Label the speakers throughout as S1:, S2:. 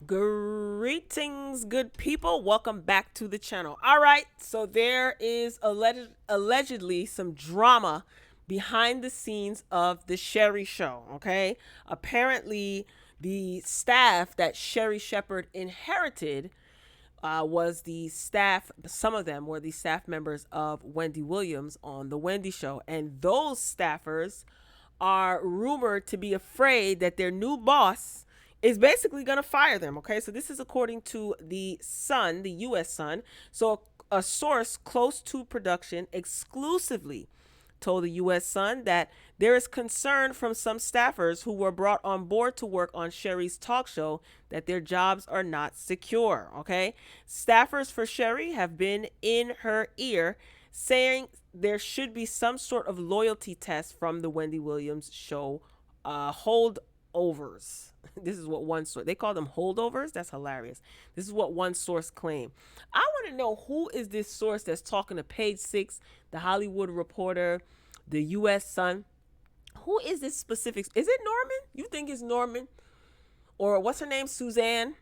S1: Greetings, good people. Welcome back to the channel. All right, so there is allegedly some drama behind the scenes of the Sherri Show. Okay, apparently the staff that Sherri Shepherd inherited was the staff. Some of them were the staff members of Wendy Williams on the Wendy Show, and those staffers are rumored to be afraid that their new boss is basically going to fire them. Okay, so this is according to the Sun, the U.S. Sun. So a source close to production exclusively told the U.S. Sun that there is concern from some staffers who were brought on board to work on Sherri's talk show that their jobs are not secure. Okay, staffers for Sherri have been in her ear saying there should be some sort of loyalty test from the Wendy Williams show holdovers. This is what one source, they call them holdovers. That's hilarious. This is what one source claimed. I want to know, who is this source that's talking to Page Six, the Hollywood Reporter, the U.S. Sun? Who is this specific? Is it Norman? You think it's Norman? Or what's her name? Suzanne?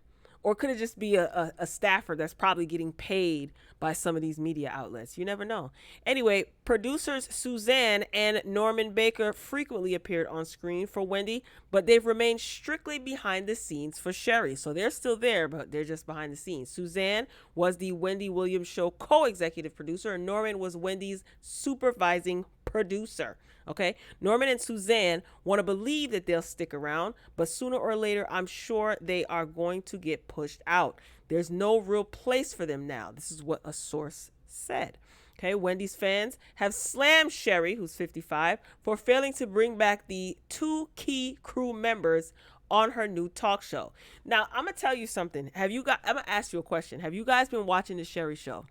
S1: Or could it just be a staffer that's probably getting paid by some of these media outlets? You never know. Anyway, producers Suzanne and Norman Baker frequently appeared on screen for Wendy, but they've remained strictly behind the scenes for Sherri. So they're still there, but they're just behind the scenes. Suzanne was the Wendy Williams show co-executive producer, and Norman was Wendy's supervising producer. Okay, Norman and Suzanne want to believe that they'll stick around, but sooner or later, I'm sure they are going to get pushed out. There's no real place for them now. This is what a source said. Okay, Wendy's fans have slammed Sherri, who's 55, for failing to bring back the two key crew members on her new talk show. Now, I'm gonna tell you something. I'm gonna ask you a question. Have you guys been watching the Sherri Show?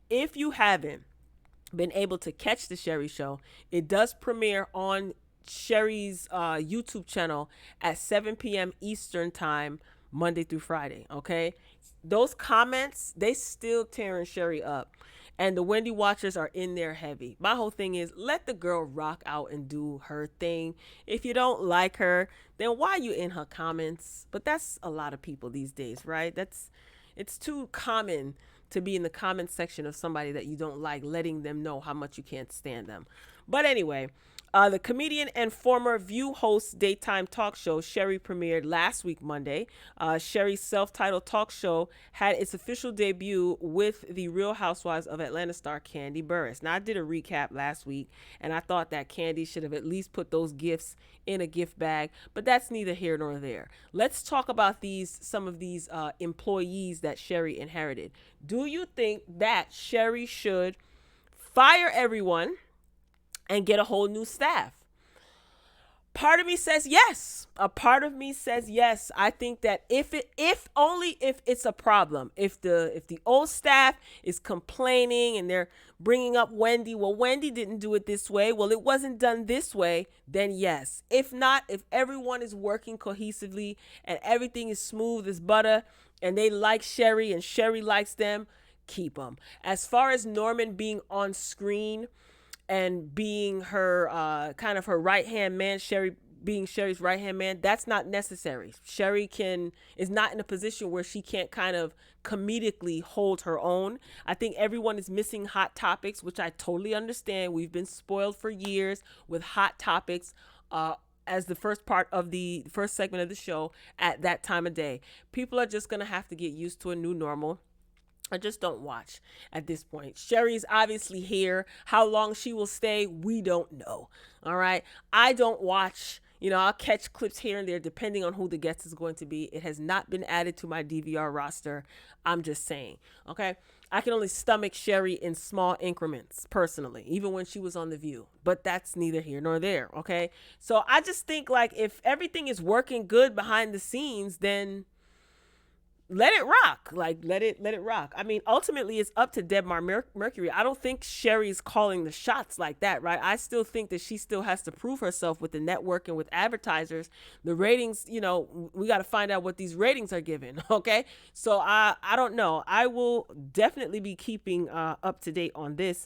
S1: If you haven't been able to catch the Sherri Show, it does premiere on Sherri's YouTube channel at 7 p.m. Eastern time, Monday through Friday. Okay, those comments, they still tearing Sherri up, and the Wendy watchers are in there heavy. My whole thing is, let the girl rock out and do her thing. If you don't like her, then why are you in her comments? But that's a lot of people these days, right? It's too common to be in the comment section of somebody that you don't like, letting them know how much you can't stand them. But anyway, the comedian and former View host daytime talk show Sherri premiered last week, Monday. Sherri's self-titled talk show had its official debut with the Real Housewives of Atlanta star Kandi Burruss. Now, I did a recap last week, and I thought that Kandi should have at least put those gifts in a gift bag, but that's neither here nor there. Let's talk about some of these employees that Sherri inherited. Do you think that Sherri should fire everyone and get a whole new staff? Part of me says yes. A part of me says yes. I think that if it's a problem, if the old staff is complaining and they're bringing up Wendy, well, Wendy didn't do it this way, well, it wasn't done this way, then yes. If not, if everyone is working cohesively and everything is smooth as butter and they like Sherri and Sherri likes them, keep them. As far as Norman being on screen and being her kind of her right-hand man, Sherri being Sherri's right-hand man, that's not necessary. Sherri is not in a position where she can't kind of comedically hold her own. I think everyone is missing hot topics, which I totally understand. We've been spoiled for years with hot topics as the first part of the first segment of the show at that time of day. People are just going to have to get used to a new normal. I just don't watch at this point. Sherri's obviously here. How long she will stay, we don't know. All right. I don't watch. I'll catch clips here and there depending on who the guest is going to be. It has not been added to my DVR roster. I'm just saying. Okay. I can only stomach Sherri in small increments personally, even when she was on The View. But that's neither here nor there. Okay. So I just think, like, if everything is working good behind the scenes, then let it rock. Like, let it rock. I mean, ultimately, it's up to Debmar Mercury. I don't think Sherri's calling the shots like that, right? I still think that she still has to prove herself with the network and with advertisers. The ratings, we got to find out what these ratings are given, okay? So I don't know. I will definitely be keeping up to date on this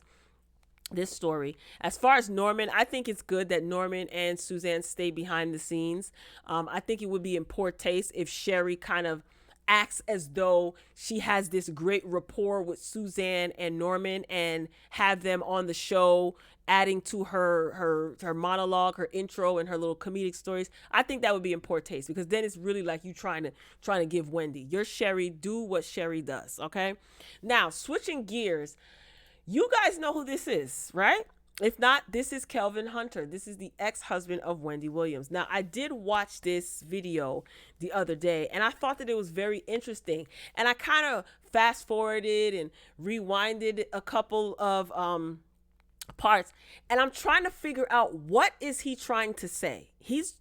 S1: story. As far as Norman, I think it's good that Norman and Suzanne stay behind the scenes. I think it would be in poor taste if Sherri kind of acts as though she has this great rapport with Suzanne and Norman and have them on the show, adding to her monologue, her intro, and her little comedic stories. I think that would be in poor taste, because then it's really like you trying to give Wendy. You're Sherri, do what Sherri does, okay? Now, switching gears, you guys know who this is, right? If not, this is Kelvin Hunter. This is the ex-husband of Wendy Williams. Now, I did watch this video the other day, and I thought that it was very interesting. And I kind of fast-forwarded and rewinded a couple of parts, and I'm trying to figure out, what is he trying to say? He's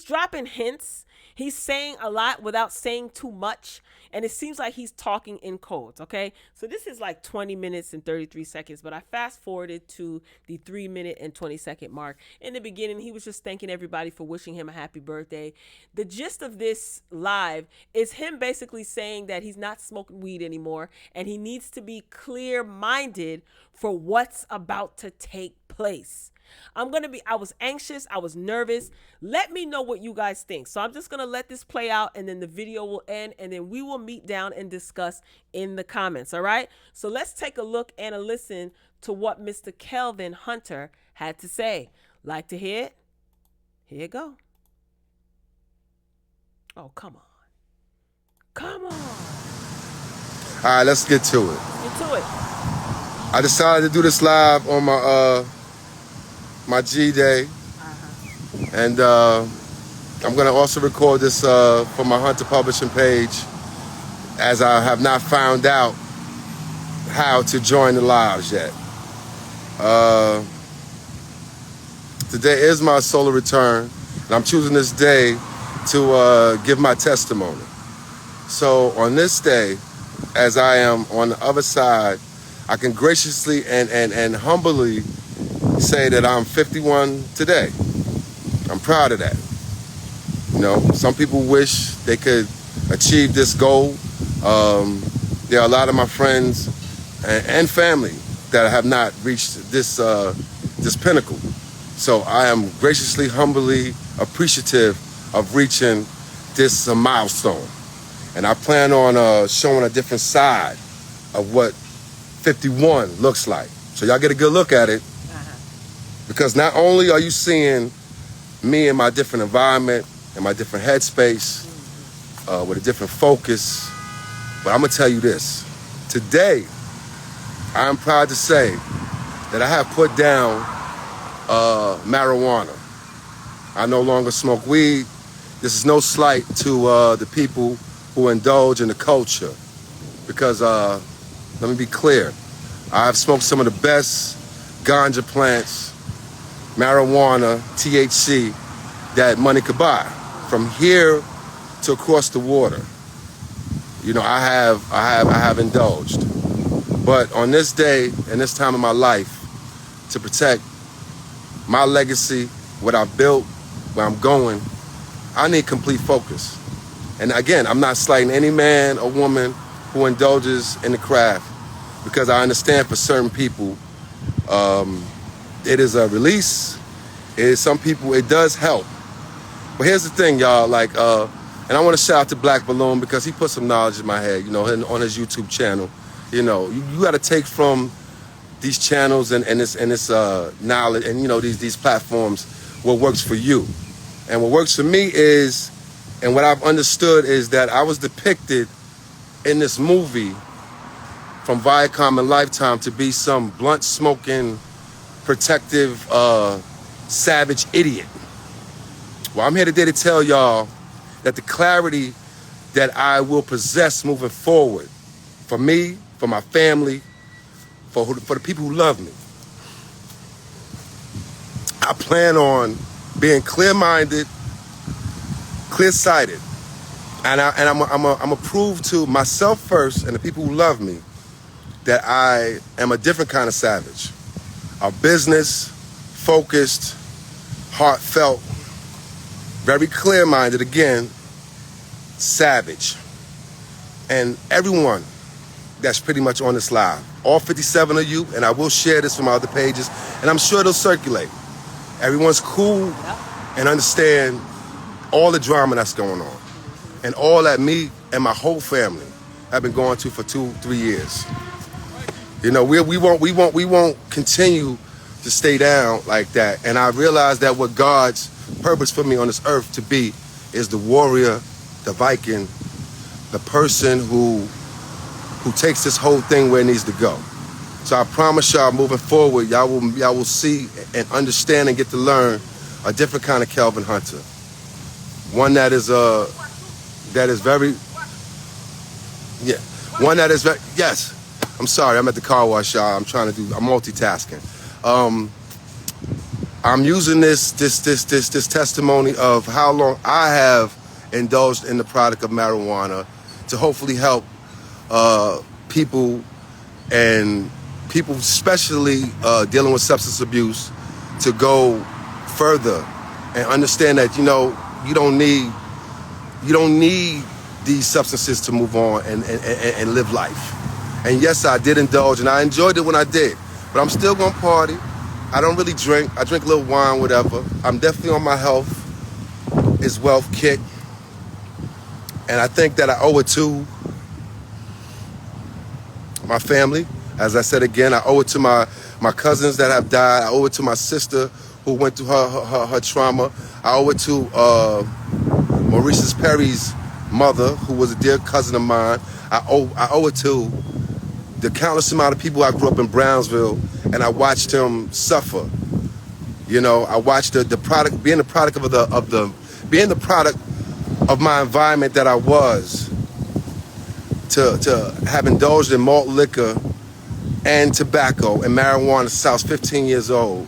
S1: dropping hints. He's saying a lot without saying too much. And it seems like he's talking in codes, okay? So this is like 20 minutes and 33 seconds, but I fast forwarded to the 3-minute and 20-second mark. In the beginning, he was just thanking everybody for wishing him a happy birthday. The gist of this live is him basically saying that he's not smoking weed anymore, and he needs to be clear-minded for what's about to take place. I was anxious. I was nervous. Let me know what you guys think. So I'm just going to let this play out, and then the video will end, and then we will meet down and discuss in the comments. All right. So let's take a look and a listen to what Mr. Kelvin Hunter had to say. Like to hear it? Here you go. Oh, come on. Come on.
S2: All right, let's get to it.
S1: Get to it.
S2: I decided to do this live on my G-Day, and I'm going to also record this for my Hunter Publishing page, as I have not found out how to join the lives yet. Today is my solar return, and I'm choosing this day to give my testimony. So on this day, as I am on the other side, I can graciously and humbly say that I'm 51 today. I'm proud of that. You know, some people wish they could achieve this goal. There are a lot of my friends and family that have not reached this pinnacle. So I am graciously, humbly appreciative of reaching this milestone. And I plan on showing a different side of what 51 looks like. So y'all get a good look at it. Because not only are you seeing me in my different environment, in my different headspace, with a different focus, but I'm going to tell you this. Today, I'm proud to say that I have put down marijuana. I no longer smoke weed. This is no slight to the people who indulge in the culture. Because, let me be clear, I've smoked some of the best ganja plants, marijuana, THC, that money could buy, from here to across the water. You know, I have indulged. But on this day and this time of my life, to protect my legacy, what I've built, where I'm going, I need complete focus. And again, I'm not slighting any man or woman who indulges in the craft, because I understand for certain people, it is a release. It is some people, it does help. But here's the thing, y'all, like, and I want to shout out to Black Balloon, because he put some knowledge in my head, you know, on his YouTube channel. You know, you got to take from these channels and this knowledge and, you know, these platforms what works for you. And what works for me is, and what I've understood is that I was depicted in this movie from Viacom and Lifetime to be some blunt smoking, protective, savage idiot. Well, I'm here today to tell y'all that the clarity that I will possess moving forward, for me, for my family, for the people who love me, I plan on being clear-minded, clear-sighted, and I'm gonna prove to myself first and the people who love me that I am a different kind of savage, a business focused, heartfelt, very clear-minded, again, savage. And everyone that's pretty much on this live, all 57 of you, and I will share this from my other pages, and I'm sure it'll circulate. Everyone's cool and understand all the drama that's going on. and all that me and my whole family have been going to for 2-3 years. You know, we won't continue to stay down like that. And I realized that what God's purpose for me on this earth to be is the warrior, the Viking, the person who takes this whole thing where it needs to go. So I promise y'all, moving forward, y'all will see and understand and get to learn a different kind of Kelvin Hunter. One that is very, yeah. One that is very, yes. I'm sorry, I'm at the car wash, y'all. I'm multitasking. I'm using this testimony of how long I have indulged in the product of marijuana to hopefully help people, and people especially dealing with substance abuse, to go further and understand that, you know, you don't need these substances to move on and live life. And yes, I did indulge, and I enjoyed it when I did, but I'm still gonna party. I don't really drink. I drink a little wine, whatever. I'm definitely on my health is wealth kick, and I think that I owe it to my family. As I said again, I owe it to my cousins that have died. I owe it to my sister who went through her trauma. I owe it to Maurice Perry's mother, who was a dear cousin of mine. I owe it to the countless amount of people I grew up in Brownsville, and I watched them suffer. You know, I watched the product, being the product of my environment that I was, to have indulged in malt liquor and tobacco and marijuana since I was 15 years old.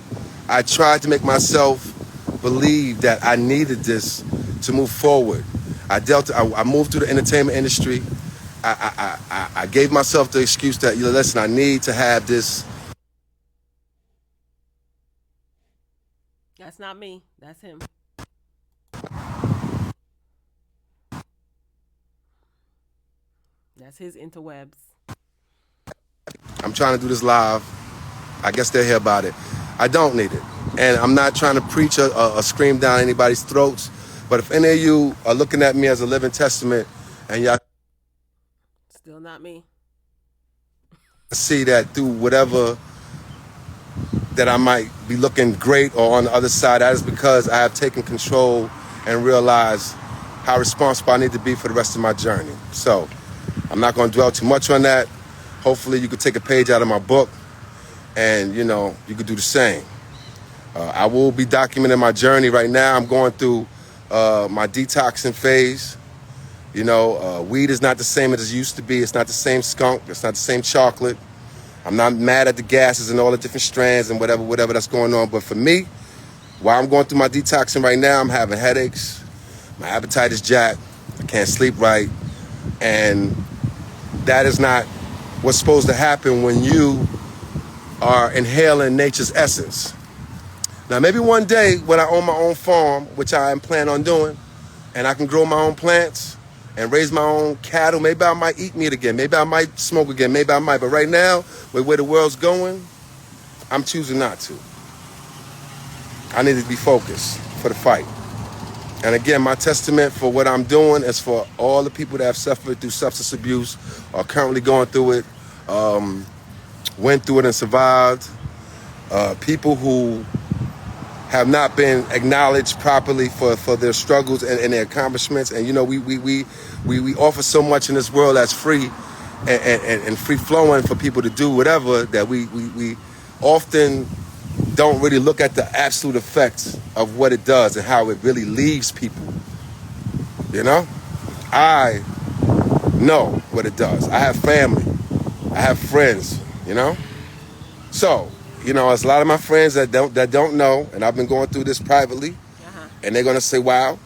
S2: I tried to make myself believe that I needed this to move forward. I moved through the entertainment industry. I gave myself the excuse that, you know, listen, I need to have this.
S1: That's not me. That's him. That's his interwebs.
S2: I'm trying to do this live. I guess they'll hear about it. I don't need it. And I'm not trying to preach or scream down anybody's throats. But if any of you are looking at me as a living testament and y'all
S1: still not me,
S2: see that through whatever that I might be looking great or on the other side, that is because I have taken control and realized how responsible I need to be for the rest of my journey. So I'm not going to dwell too much on that. Hopefully you could take a page out of my book and, you know, you could do the same. I will be documenting my journey right now. I'm going through my detoxing phase. You know, weed is not the same as it used to be. It's not the same skunk. It's not the same chocolate. I'm not mad at the gases and all the different strands and whatever that's going on. But for me, while I'm going through my detoxing right now, I'm having headaches. My appetite is jacked. I can't sleep right. And that is not what's supposed to happen when you are inhaling nature's essence. Now, maybe one day when I own my own farm, which I am planning on doing, and I can grow my own plants and raise my own cattle, maybe I might eat meat again. Maybe I might smoke again. Maybe I might. But right now, with where the world's going, I'm choosing not to. I need to be focused for the fight. And again, my testament for what I'm doing is for all the people that have suffered through substance abuse, are currently going through it, went through it and survived, people who have not been acknowledged properly for their struggles and their accomplishments. And, you know, we offer so much in this world that's free and free-flowing for people to do whatever, that we often don't really look at the absolute effects of what it does and how it really leaves people. You know? I know what it does. I have family. I have friends, you know? So, you know, there's a lot of my friends that don't know, and I've been going through this privately, and they're gonna say, wow.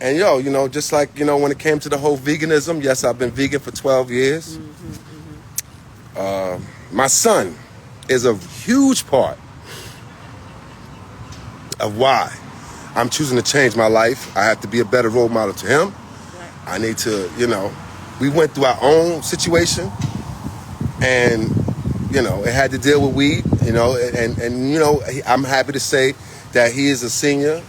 S2: And you know, just like, you know, when it came to the whole veganism, yes, I've been vegan for 12 years. My son is a huge part of why I'm choosing to change my life. I have to be a better role model to him. I need to, you know, we went through our own situation, and you know, it had to deal with weed, you know, and you know, I'm happy to say that he is a senior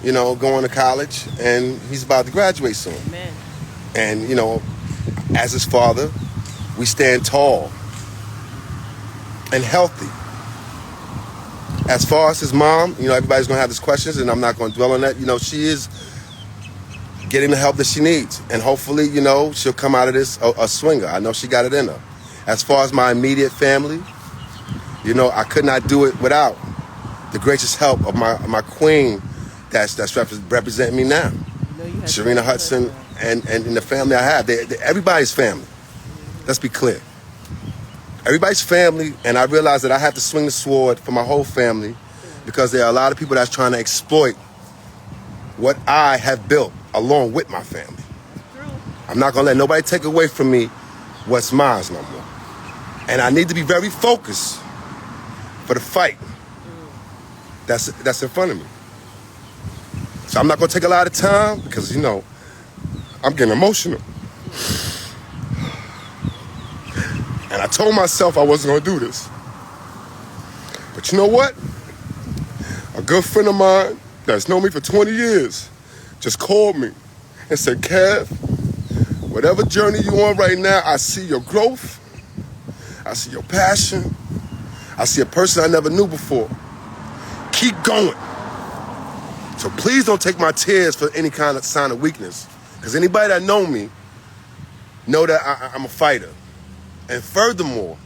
S2: going to college, and he's about to graduate soon.
S1: Amen.
S2: And, as his father, we stand tall and healthy. As far as his mom, everybody's going to have these questions, and I'm not going to dwell on that. She is getting the help that she needs. And hopefully, she'll come out of this a swinger. I know she got it in her. As far as my immediate family, I could not do it without the gracious help of my queen that's representing me now. Sharina Hudson and the family I have. They're everybody's family. Let's be clear. Everybody's family, and I realize that I have to swing the sword for my whole family because there are a lot of people that's trying to exploit what I have built along with my family. I'm not going to let nobody take away from me what's mine no more. And I need to be very focused for the fight that's in front of me. So I'm not going to take a lot of time because, I'm getting emotional. And I told myself I wasn't going to do this. But you know what? A good friend of mine that's known me for 20 years just called me and said, Kev, whatever journey you're on right now, I see your growth. I see your passion. I see a person I never knew before. Keep going. So please don't take my tears for any kind of sign of weakness. Because anybody that know me know that I'm a fighter. And furthermore,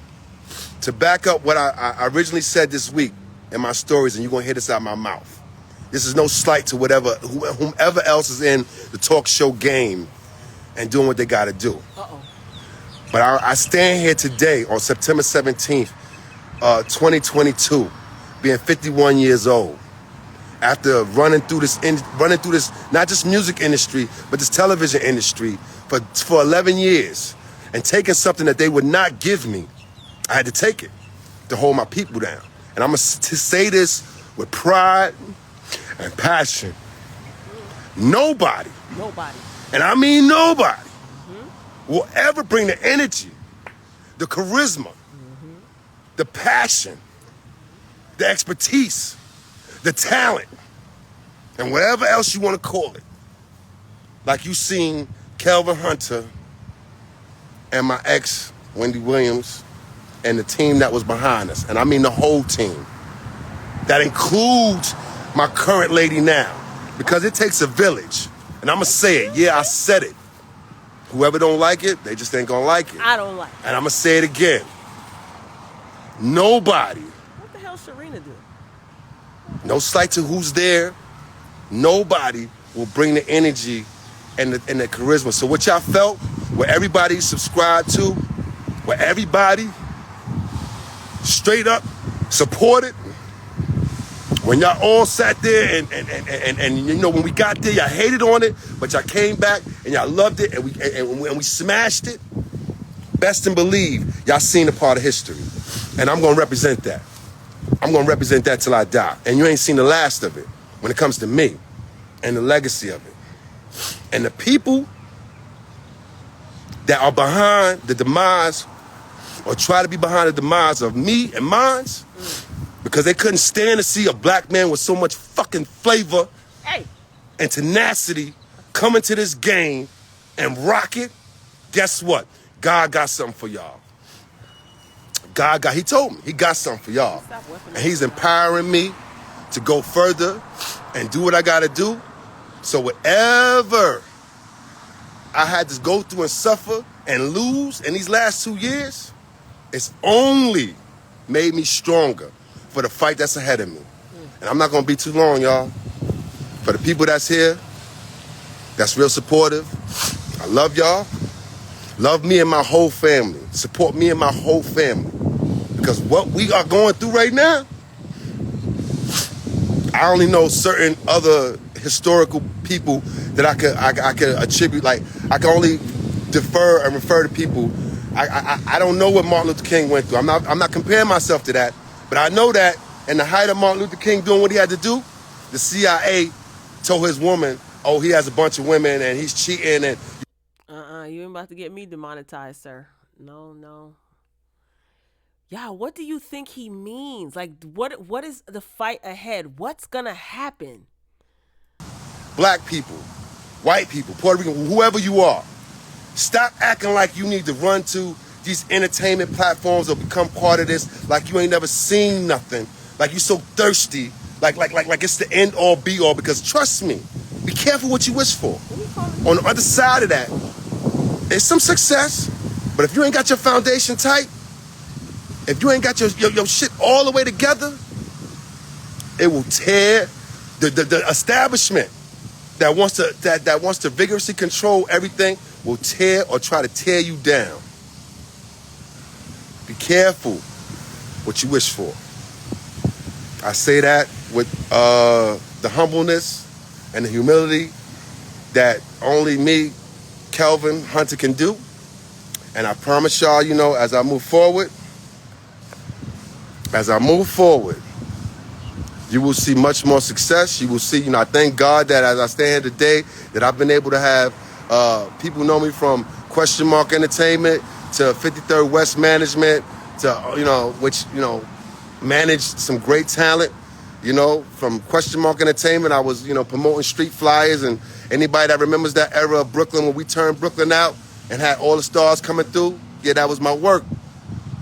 S2: to back up what I originally said this week in my stories, and you're going to hear this out of my mouth. This is no slight to whomever else is in the talk show game and doing what they got to do.
S1: Uh-oh.
S2: But I stand here today on September 17th, 2022, being 51 years old. After running through this, not just music industry, but this television industry for 11 years. And taking something that they would not give me, I had to take it to hold my people down. And I'm going to say this with pride and passion. Nobody, and I mean nobody, will ever bring the energy, the charisma, the passion, the expertise, the talent, and whatever else you want to call it. Like you seen Kelvin Hunter and my ex, Wendy Williams, and the team that was behind us. And I mean the whole team. That includes my current lady now. Because it takes a village. And I'm going to say it. Yeah, I said it. Whoever don't like it, they just ain't going to like it.
S1: I don't like it.
S2: And I'm going to say it again. Nobody.
S1: What the hell Sharina do?
S2: No slight to who's there. Nobody will bring the energy and the charisma. So what y'all felt, what everybody subscribed to, what everybody straight up supported, when y'all all sat there and when we got there, y'all hated on it, but y'all came back and y'all loved it and we smashed it. Best and believe y'all seen a part of history. And I'm gonna represent that. I'm gonna represent that till I die. And you ain't seen the last of it when it comes to me and the legacy of it. And the people that are behind the demise or try to be behind the demise of me and mines because they couldn't stand to see a black man with so much fucking flavor and tenacity come into this game and rock it, guess what? God got something for y'all. He told me, he got something for y'all. And he's empowering me to go further and do what I gotta do. So whatever I had to go through and suffer and lose in these last 2 years, it's only made me stronger for the fight that's ahead of me. And I'm not gonna be too long, y'all. For the people that's here, that's real supportive, I love y'all. Love me and my whole family. Support me and my whole family. Because what we are going through right now, I only know certain other historical people that I could attribute, like I can only defer and refer to people. I don't know what Martin Luther King went through. I'm not comparing myself to that, but I know that in the height of Martin Luther King doing what he had to do, the CIA told his woman, oh, he has a bunch of women and he's cheating and
S1: you ain't about to get me demonetized, sir. No. Yeah, what do you think he means? Like, what is the fight ahead? What's gonna happen?
S2: black people, white people, Puerto Rican, whoever you are, stop acting like you need to run to these entertainment platforms or become part of this like you ain't never seen nothing, like you so thirsty, like it's the end all be all, because trust me, be careful what you wish for. On the other side of that, there's some success, but if you ain't got your foundation tight, if you ain't got your shit all the way together, it will tear the establishment that wants to vigorously control everything will tear or try to tear you down. Be careful what you wish for. I say that with the humbleness and the humility that only me, Kelvin Hunter, can do. And I promise y'all, as I move forward, you will see much more success. You will see, I thank God that as I stand here today, that I've been able to have people know me from Question Mark Entertainment to 53rd West Management to, which, managed some great talent. From Question Mark Entertainment, I was, promoting street flyers, and anybody that remembers that era of Brooklyn when we turned Brooklyn out and had all the stars coming through, yeah, that was my work.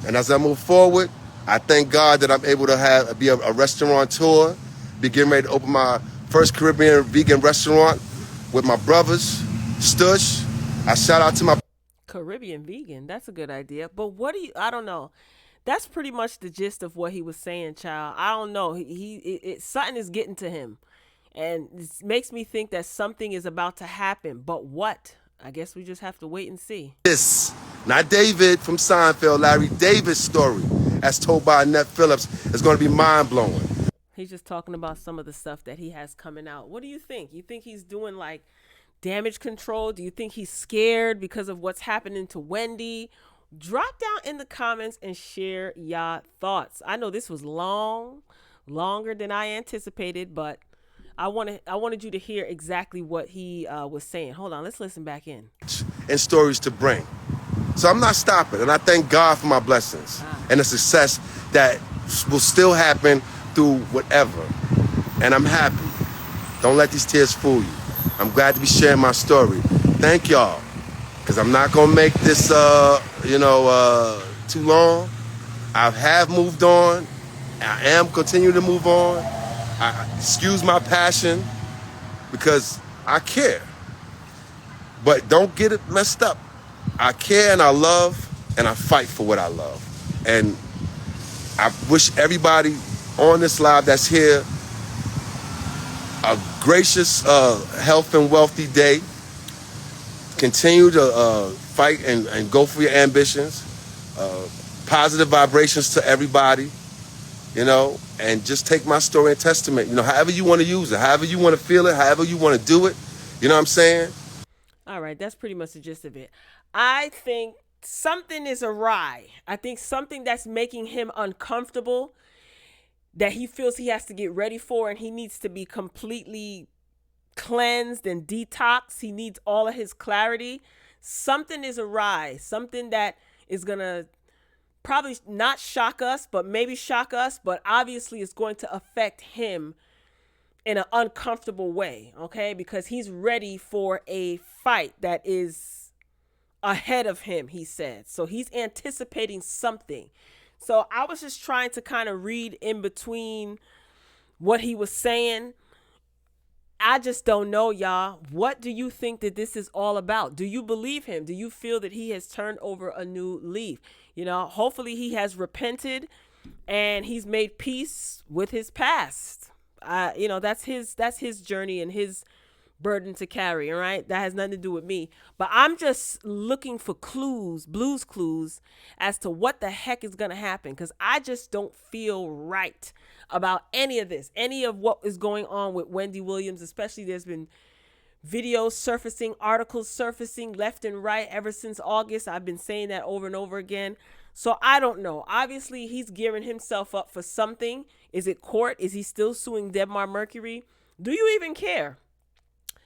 S2: And as I move forward, I thank God that I'm able to be a restaurateur, be getting ready to open my first Caribbean vegan restaurant with my brothers, Stush. I shout out to my
S1: Caribbean vegan. That's a good idea. But I don't know. That's pretty much the gist of what he was saying, child. I don't know. Something is getting to him. And it makes me think that something is about to happen. But what? I guess we just have to wait and see.
S2: This, not David from Seinfeld, Larry David's story, as told by Annette Phillips, is going to be mind-blowing.
S1: He's just talking about some of the stuff that he has coming out. What do you think? You think he's doing like damage control? Do you think he's scared because of what's happening to Wendy? Drop down in the comments and share your thoughts. I know this was longer than I anticipated, but I wanted you to hear exactly what he was saying. Hold on, let's listen back in.
S2: And stories to bring. So I'm not stopping, and I thank God for my blessings and the success that will still happen through whatever. And I'm happy. Don't let these tears fool you. I'm glad to be sharing my story. Thank y'all, because I'm not going to make this, too long. I have moved on. I am continuing to move on. Excuse my passion, because I care. But don't get it messed up. I care and I love and I fight for what I love. And I wish everybody on this live that's here a gracious, health and wealthy day. Continue to fight and go for your ambitions. Positive vibrations to everybody, and just take my story and testament, however you want to use it, however you want to feel it, however you want to do it. You know what I'm saying?
S1: All right, that's pretty much the gist of it. I think something is awry. I think something that's making him uncomfortable, that he feels he has to get ready for, and he needs to be completely cleansed and detoxed. He needs all of his clarity. Something is awry. Something that is going to probably not shock us, but maybe shock us, but obviously it's going to affect him in an uncomfortable way, okay? Because he's ready for a fight that is ahead of him, he said. So he's anticipating something. So I was just trying to kind of read in between what he was saying. I just don't know, y'all. What do you think that this is all about? Do you believe him? Do you feel that he has turned over a new leaf? Hopefully he has repented and he's made peace with his past. That's his journey and his burden to carry, all right? That has nothing to do with me. But I'm just looking for blues clues as to what the heck is going to happen, because I just don't feel right about any of this, any of what is going on with Wendy Williams. Especially there's been videos surfacing, articles surfacing left and right ever since August. I've been saying that over and over again. So I don't know. Obviously, he's gearing himself up for something. Is it court? Is he still suing Debmar Mercury? Do you even care?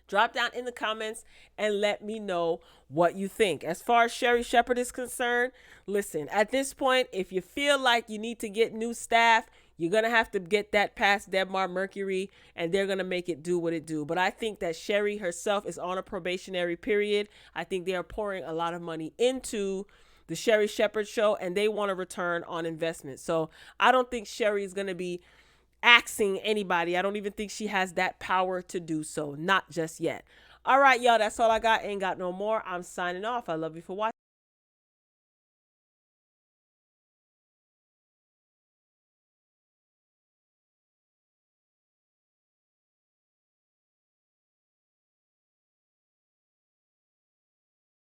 S1: Drop down in the comments and let me know what you think. As far as Sherri Shepherd is concerned, listen, at this point, if you feel like you need to get new staff, You're going to have to get that past Debmar Mercury, and they're going to make it do what it do. But I think that Sherri herself is on a probationary period. I think they are pouring a lot of money into the Sherri Shepherd Show, and they want a return on investment. So I don't think Sherri is going to be axing anybody. I don't even think she has that power to do so. Not just yet. All right, y'all. That's all I got. Ain't got no more. I'm signing off. I love you for watching.